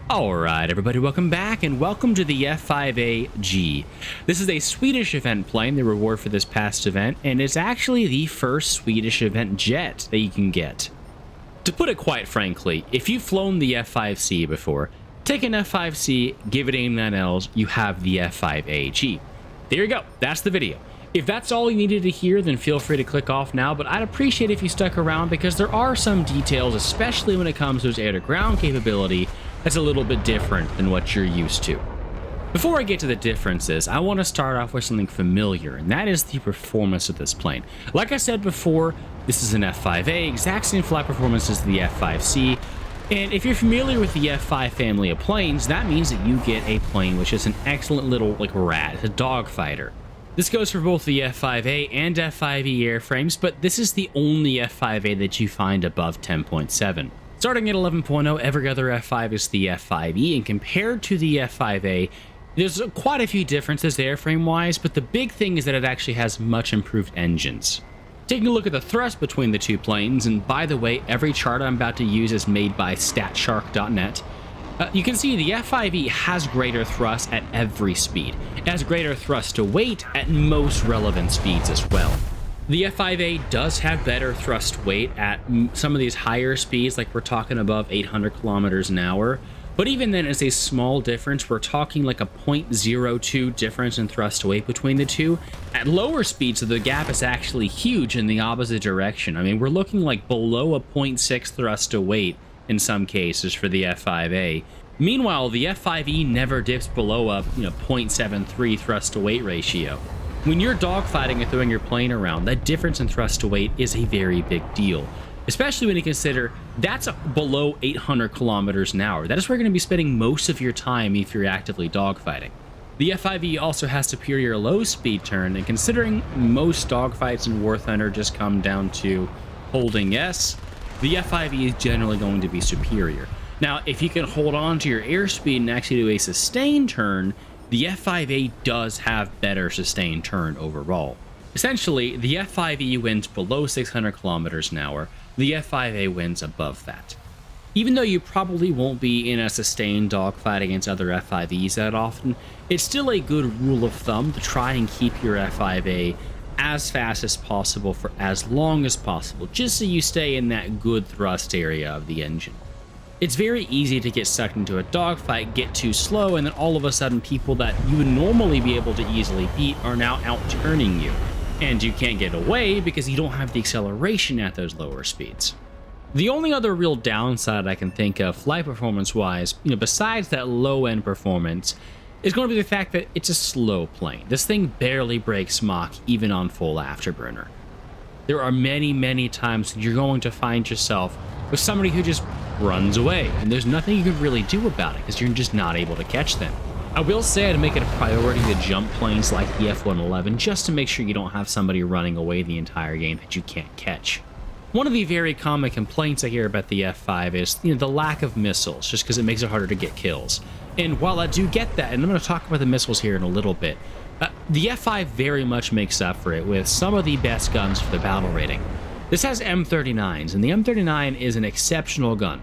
Alright everybody, welcome back and welcome to the F-5A-G. This is a Swedish event plane, the reward for this past event, and it's actually the first Swedish event jet that you can get. To put it quite frankly, if you've flown the F-5C before, take an F-5C, give it AIM-9Ls, you have the F-5A-G. There you go, that's the video. If that's all you needed to hear, then feel free to click off now, but I'd appreciate if you stuck around because there are some details, especially when it comes to its air-to-ground capability, that's a little bit different than what you're used to. Before I get to the differences, I want to start off with something familiar, and that is the performance of this plane. Like I said before, this is an F-5A, exact same flight performance as the F-5C, and if you're familiar with the F-5 family of planes, that means that you get a plane which is an excellent little, rat, a dogfighter. This goes for both the F-5A and F-5E airframes, but this is the only F-5A that you find above 10.7. Starting at 11.0, every other F-5 is the F-5E, and compared to the F-5A, there's quite a few differences airframe-wise, but the big thing is that it actually has much improved engines. Taking a look at the thrust between the two planes, and by the way, every chart I'm about to use is made by statshark.net, you can see the F-5E has greater thrust at every speed. It has greater thrust to weight at most relevant speeds as well. The F-5A does have better thrust weight at some of these higher speeds, like we're talking above 800 kilometers an hour. But even then, it's a small difference. We're talking like a 0.02 difference in thrust to weight between the two. At lower speeds, so the gap is actually huge in the opposite direction. I mean, we're looking like below a 0.6 thrust to weight in some cases for the F-5A. Meanwhile, the F-5E never dips below a 0.73 thrust to weight ratio. When you're dogfighting and throwing your plane around, that difference in thrust to weight is a very big deal, especially when you consider that's below 800 kilometers an hour. That is where you're going to be spending most of your time if you're actively dogfighting. The F-5E also has superior low speed turn, and considering most dogfights in War Thunder just come down to holding S, the F-5E is generally going to be superior. Now, if you can hold on to your airspeed and actually do a sustained turn, the F-5A does have better sustained turn overall. Essentially, the F-5E wins below 600 kilometers an hour, the F-5A wins above that. Even though you probably won't be in a sustained dogfight against other F-5Es that often, it's still a good rule of thumb to try and keep your F-5A as fast as possible for as long as possible, just so you stay in that good thrust area of the engine. It's very easy to get sucked into a dogfight, get too slow, and then all of a sudden people that you would normally be able to easily beat are now out-turning you. And you can't get away because you don't have the acceleration at those lower speeds. The only other real downside I can think of flight performance-wise, besides that low-end performance, is going to be the fact that it's a slow plane. This thing barely breaks Mach even on full afterburner. There are many times you're going to find yourself with somebody who just runs away, and there's nothing you can really do about it because you're just not able to catch them. I will say I'd make it a priority to jump planes like the F-111 just to make sure you don't have somebody running away the entire game that you can't catch. One of the very common complaints I hear about the F-5 is the lack of missiles, just because it makes it harder to get kills. And while I do get that, and I'm going to talk about the missiles here in a little bit, the F-5 very much makes up for it with some of the best guns for the battle rating. This has M39s, and the M39 is an exceptional gun.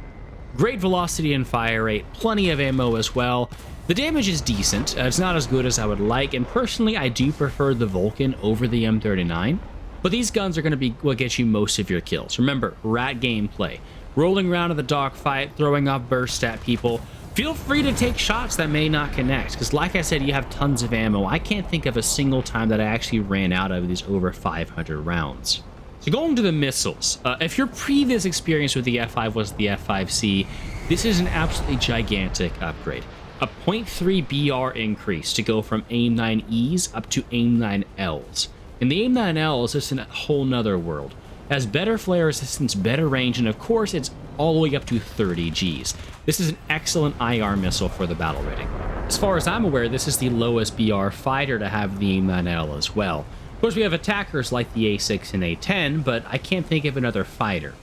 Great velocity and fire rate, plenty of ammo as well. The damage is decent, it's not as good as I would like, and personally I do prefer the Vulcan over the M39, but these guns are going to be what gets you most of your kills. Remember, rat gameplay, rolling around in the dogfight, throwing off bursts at people. Feel free to take shots that may not connect, because like I said, you have tons of ammo. I can't think of a single time that I actually ran out of these over 500 rounds. So going to the missiles, if your previous experience with the F-5 was the F-5C, this is an absolutely gigantic upgrade. A 0.3 BR increase to go from AIM-9Es up to AIM-9Ls. And the AIM-9Ls is in a whole nother world. It has better flare resistance, better range, and of course it's all the way up to 30 Gs. This is an excellent IR missile for the battle rating. As far as I'm aware, this is the lowest BR fighter to have the AIM-9L as well. Of course, we have attackers like the A6 and A10, but I can't think of another fighter.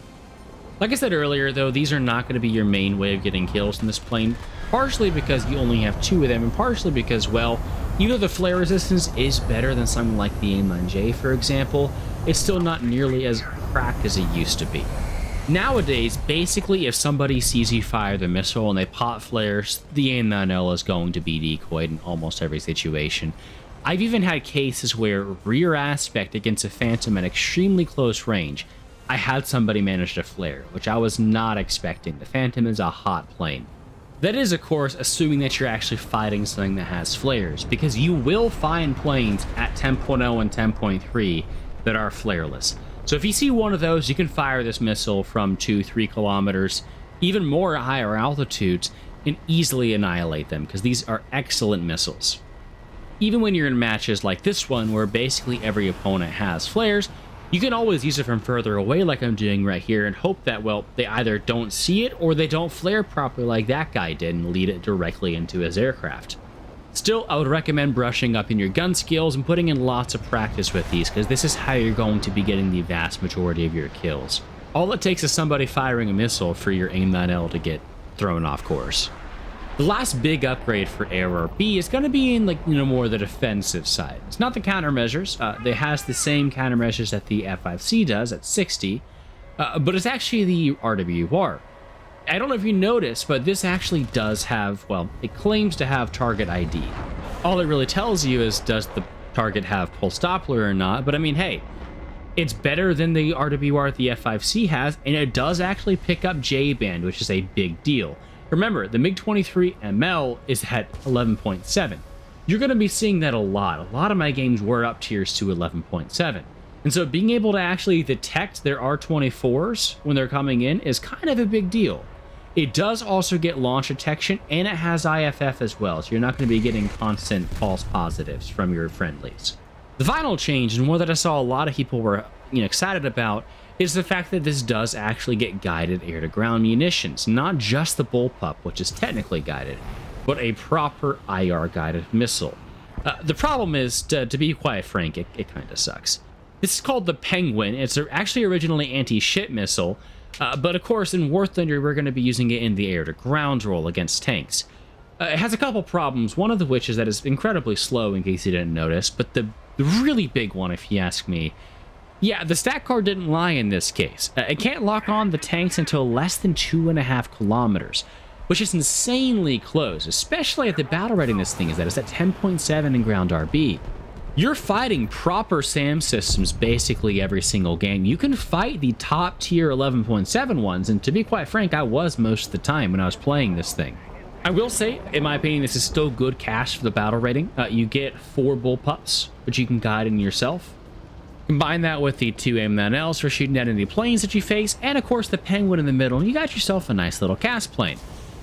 Like I said earlier, though, these are not going to be your main way of getting kills in this plane, partially because you only have two of them, and partially because, well, even though the flare resistance is better than something like the AIM-9J, for example, it's still not nearly as cracked as it used to be. Nowadays, basically, if somebody sees you fire the missile and they pop flares, the AIM-9L is going to be decoyed in almost every situation. I've even had cases where rear aspect against a Phantom at extremely close range, I had somebody manage to flare, which I was not expecting. The Phantom is a hot plane. That is, of course, assuming that you're actually fighting something that has flares, because you will find planes at 10.0 and 10.3 that are flareless. So if you see one of those, you can fire this missile from 2-3 kilometers, even more at higher altitudes, and easily annihilate them, because these are excellent missiles. Even when you're in matches like this one, where basically every opponent has flares, you can always use it from further away like I'm doing right here and hope that, well, they either don't see it or they don't flare properly like that guy did and lead it directly into his aircraft. Still, I would recommend brushing up in your gun skills and putting in lots of practice with these, because this is how you're going to be getting the vast majority of your kills. All it takes is somebody firing a missile for your AIM-9L to get thrown off course. The last big upgrade for ARB is going to be in, more the defensive side. It's not the countermeasures. It has the same countermeasures that the F-5C does at 60, but it's actually the RWR. I don't know if you noticed, but this actually does have, well, it claims to have target ID. All it really tells you is, does the target have pulse Doppler or not? But I mean, hey, it's better than the RWR the F-5C has, and it does actually pick up J-band, which is a big deal. Remember, the MiG-23 ML is at 11.7. You're going to be seeing that a lot. A lot of my games were up tiers to 11.7. And so being able to actually detect their R-24s when they're coming in is kind of a big deal. It does also get launch detection, and it has IFF as well, so you're not going to be getting constant false positives from your friendlies. The final change, and one that I saw a lot of people were excited about, is the fact that this does actually get guided air-to-ground munitions, not just the bullpup, which is technically guided, but a proper IR-guided missile. The problem is, to be quite frank, it kind of sucks. This is called the Penguin. It's actually originally anti-ship missile, but of course in War Thunder we're going to be using it in the air-to-ground role against tanks. It has a couple problems, one of which is that it's incredibly slow, in case you didn't notice, but the really big one, if you ask me, yeah, the stat card didn't lie in this case. It can't lock on the tanks until less than 2.5 kilometers, which is insanely close, especially at the battle readiness thing is that it's at 10.7 in ground RB. You're fighting proper SAM systems basically every single game. You can fight the top tier 11.7 ones, and to be quite frank, I was most of the time when I was playing this thing. I will say, in my opinion, this is still good cash for the battle rating. You get 4 bullpups, which you can guide in yourself. Combine that with the 2 AIM-9Ls for shooting at any planes that you face, and of course the Penguin in the middle, and you got yourself a nice little cast plane.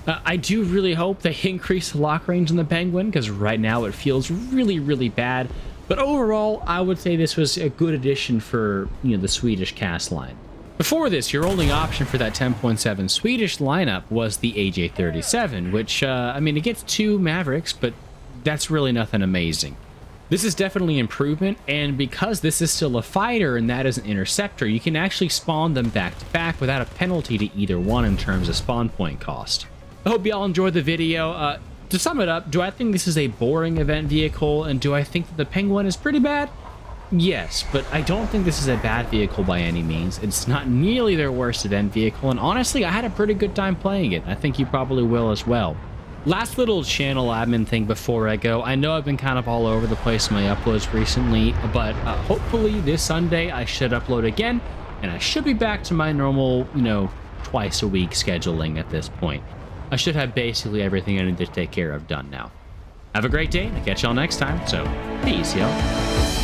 I do really hope they increase the lock range on the Penguin, because right now it feels really, really bad. But overall, I would say this was a good addition for, the Swedish cast line. Before this, your only option for that 10.7 Swedish lineup was the AJ-37, which, it gets 2 Mavericks, but that's really nothing amazing. This is definitely improvement, and because this is still a fighter and that is an interceptor, you can actually spawn them back to back without a penalty to either one in terms of spawn point cost. I hope y'all enjoyed the video. To sum it up, do I think this is a boring event vehicle, and do I think that the Penguin is pretty bad? Yes, but I don't think this is a bad vehicle by any means. It's not nearly their worst event vehicle, and honestly, I had a pretty good time playing it. I think you probably will as well. Last little channel admin thing before I go. I know I've been kind of all over the place in my uploads recently, but hopefully this Sunday I should upload again, and I should be back to my normal, twice a week scheduling at this point. I should have basically everything I need to take care of done now. Have a great day, and I'll catch y'all next time, so peace, y'all.